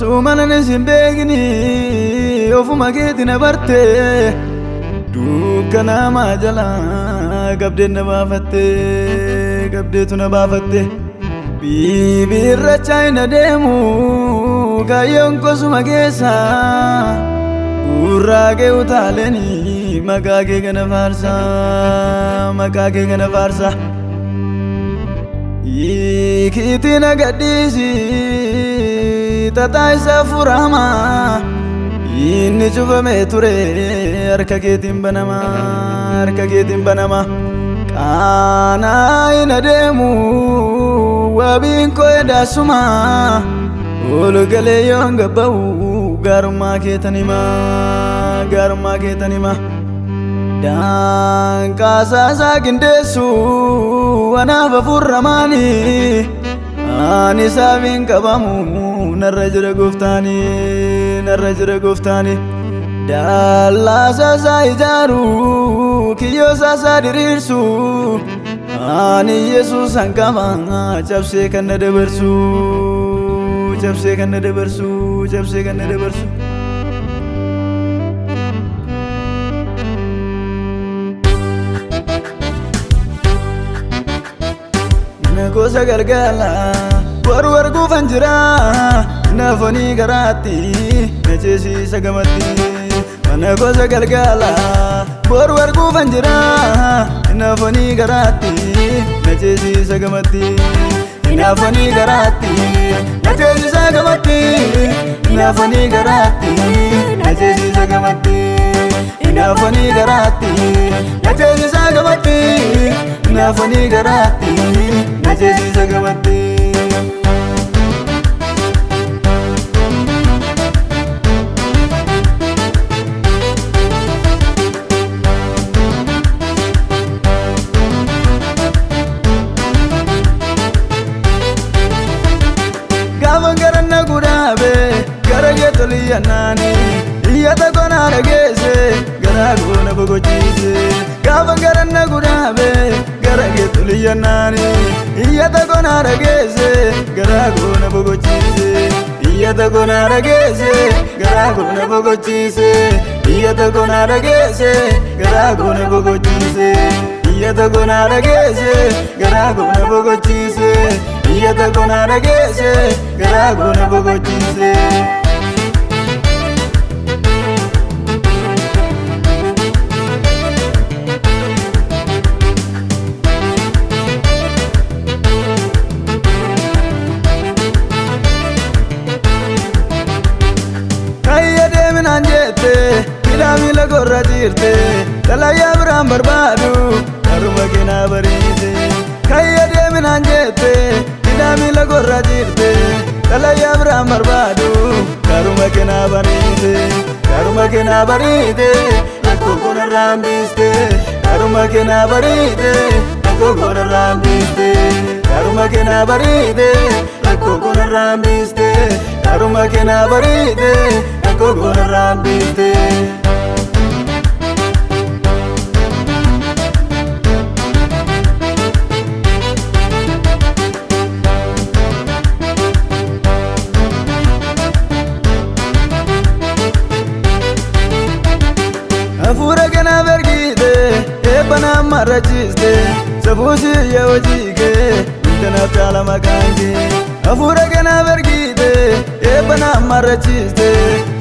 Sumalan simbegni ofuma keetina barte dukkana majala gabde na baafatte gabdeetu na baafatte bibirra chayna deemu kayyoon kosuma keessa urraaqee utaaleni maqaa kee kana faarsa maqaa kee kana faarsa Ikitina gadisi tata isa furama inni cufame ture harka keetiin banama qaana ina deemu wabiin koo edaasuma olgalee yoon gabba'u gaarummaa keetan hima Dan kasasa gindesu anaaf afurramaani ani saamiin qabamu narra jira gooftaani dallaa saasaa ijaaru kiyyoo saasaa diriirsu ani Yesuus hanqaba cabsee kan na dabarsu Gosa gargala war gufan jira nafoni garati najesi sagamati mana gosa gargala war gufan jira nafoni garati najesi sagamati nafoni garati najesi sagamati nafoni garati najesi sagamati nafoni garati najesi sagamati nafoni garati najesi sagamati Gavan garanna gudabe garage toliyanani iyata kona ragese garagona bogochise Gavan garanna gudabe garage toliyanani iyata kona ragese garagona bogochise iyata kona ragese garagona bogochise iyata kona ragese garagona bogochise iyata kona ragese garagona bogochise iyata kona ragese garagona bogochise Anjete ilami la gorra jirte talaya bram barbadu karuma kena barite kayya demin anjete ilami la gorra jirte talaya bram barbadu karuma kena barite akko kona rambiste karuma kena barite akko kona rambiste karuma kena barite akko kona rambiste karuma kena barite Gogona rambiste Afura kana vergite ebana marachiste sabusi yawjike intana tala magange Afura kana vergite ebana marachiste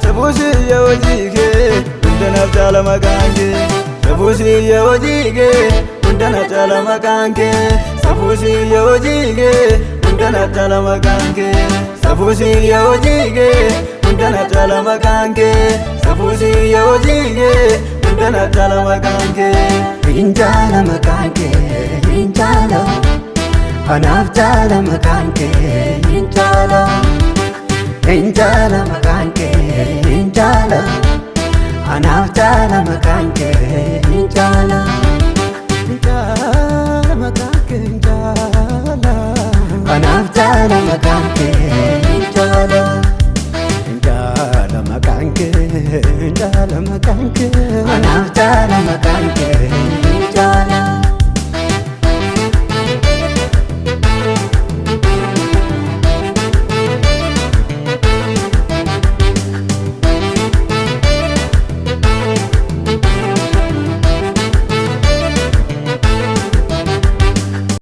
Sabusi yawjike undana tala magange Sabusi yawjike undana tala magange Sabusi yawjike undana tala magange Sabusi yawjike undana tala magange Sabusi yawjike undana tala magange Injala magange injala Anaf jala magange injala Injala magange injala Anaf jala magange injala Injala magange injala Anaf jala magange injala Injala magange Anaf jala magange